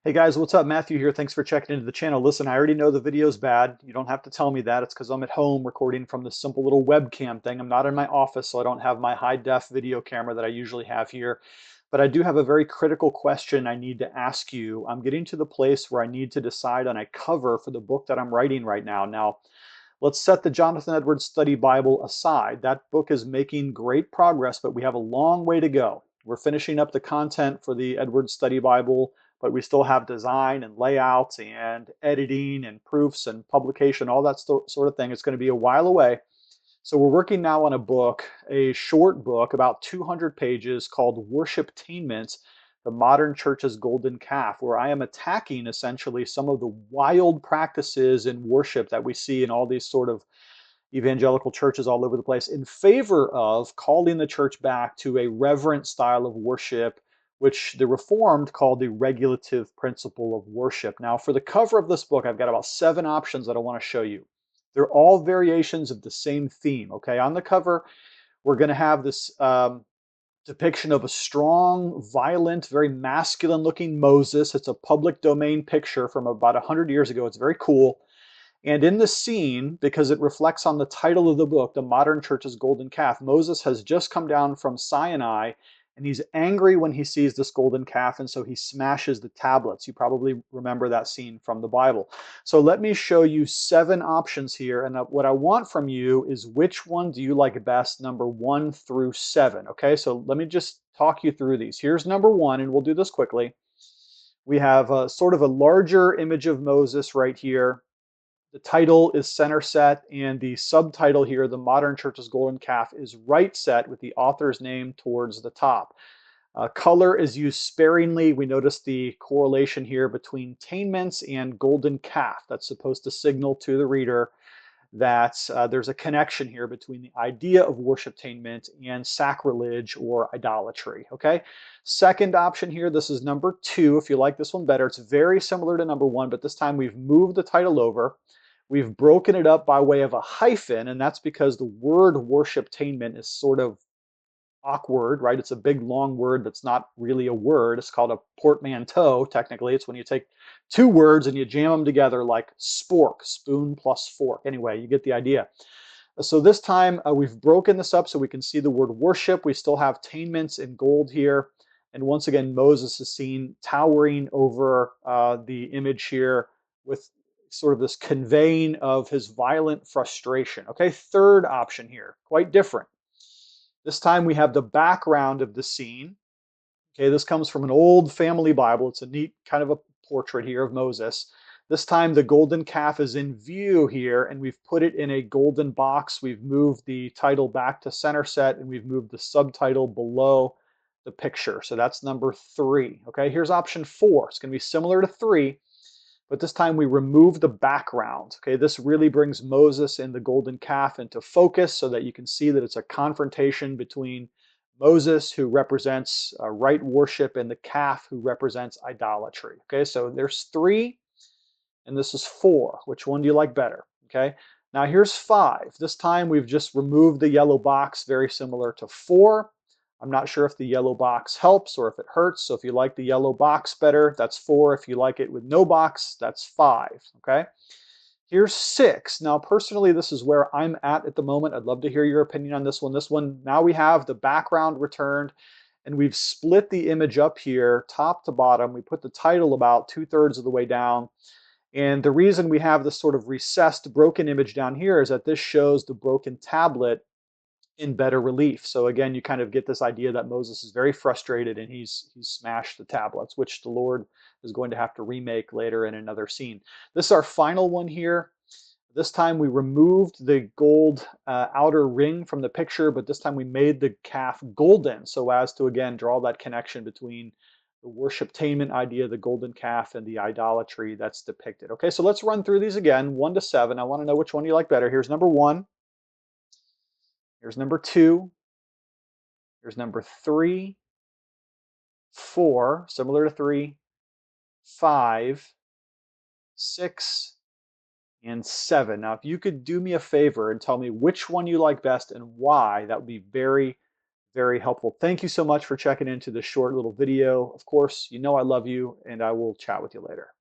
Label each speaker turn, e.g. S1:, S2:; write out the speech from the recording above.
S1: Hey guys, what's up? Matthew here. Thanks for checking into the channel. Listen, I already know the video's bad. You don't have to tell me that. It's because I'm at home recording from this simple little webcam thing. I'm not in my office, so I don't have my high-def video camera that I usually have here. But I do have a very critical question I need to ask you. I'm getting to the place where I need to decide on a cover for the book that I'm writing right now. Now, let's set the Jonathan Edwards Study Bible aside. That book is making great progress, but we have a long way to go. We're finishing up the content for the Edwards Study Bible, but we still have design and layouts and editing and proofs and publication, all that sort of thing. It's going to be a while away. So we're working now on a book, a short book, about 200 pages called Worshiptainment, the Modern Church's Golden Calf, where I am attacking essentially some of the wild practices in worship that we see in all these sort of evangelical churches all over the place in favor of calling the church back to a reverent style of worship, which the Reformed called the regulative principle of worship. Now, for the cover of this book, I've got about 7 options that I want to show you. They're all variations of the same theme. Okay, on the cover, we're going to have this depiction of a strong, violent, very masculine looking Moses. It's a public domain picture from about 100 years ago. It's very cool. And in the scene, because it reflects on the title of the book, The Modern Church's Golden Calf, Moses has just come down from Sinai and he's angry when he sees this golden calf, and so he smashes the tablets. You probably remember that scene from the Bible. So let me show you 7 options here, and what I want from you is which one do you like best, number 1 through 7. Okay, so let me just talk you through these. Here's number 1, and we'll do this quickly. We have a sort of a larger image of Moses right here. The title is center set, and the subtitle here, The Modern Church's Golden Calf, is right set with the author's name towards the top. Color is used sparingly. We notice the correlation here between attainments and golden calf. That's supposed to signal to the reader that there's a connection here between the idea of worshiptainment and sacrilege or idolatry. Okay. Second option here, this is number 2. If you like this one better, it's very similar to number 1, but this time we've moved the title over. We've broken it up by way of a hyphen, and that's because the word worshiptainment is sort of awkward, right? It's a big long word that's not really a word. It's called a portmanteau, technically. It's when you take 2 words and you jam them together like spork, spoon plus fork. Anyway, you get the idea. So this time we've broken this up so we can see the word worship. We still have attainments in gold here. And once again, Moses is seen towering over the image here with sort of this conveying of his violent frustration. Okay, third option here, quite different. This time we have the background of the scene. Okay, this comes from an old family Bible. It's a neat kind of a portrait here of Moses. This time the golden calf is in view here, and we've put it in a golden box. We've moved the title back to center set, and we've moved the subtitle below the picture. So that's number 3. Okay, here's option 4. It's going to be similar to 3, but this time we remove the background. Okay, this really brings Moses and the golden calf into focus so that you can see that it's a confrontation between Moses, who represents right worship, and the calf, who represents idolatry. Okay, so there's 3, and this is 4. Which one do you like better? Okay, now here's 5. This time we've just removed the yellow box, very similar to 4. I'm not sure if the yellow box helps or if it hurts. So if you like the yellow box better, that's 4. If you like it with no box, that's 5. Okay. Here's 6. Now, personally, this is where I'm at the moment. I'd love to hear your opinion on this one. This one, now we have the background returned, and we've split the image up here, top to bottom. We put the title about 2/3 of the way down. And the reason we have this sort of recessed, broken image down here is that this shows the broken tablet in better relief. So again, you kind of get this idea that Moses is very frustrated and he's smashed the tablets, which the Lord is going to have to remake later in another scene. This is our final one here. This time we removed the gold outer ring from the picture, but this time we made the calf golden so as to again draw that connection between the worshiptainment idea, the golden calf, and the idolatry that's depicted. Okay, so let's run through these again, 1 to 7. I want to know which one you like better. Here's number 1. Here's number 2. Here's number 3, 4, similar to 3, 5, 6, and 7. Now, if you could do me a favor and tell me which one you like best and why, that would be very, Very helpful. Thank you so much for checking into this short little video. Of course, you know I love you, and I will chat with you later.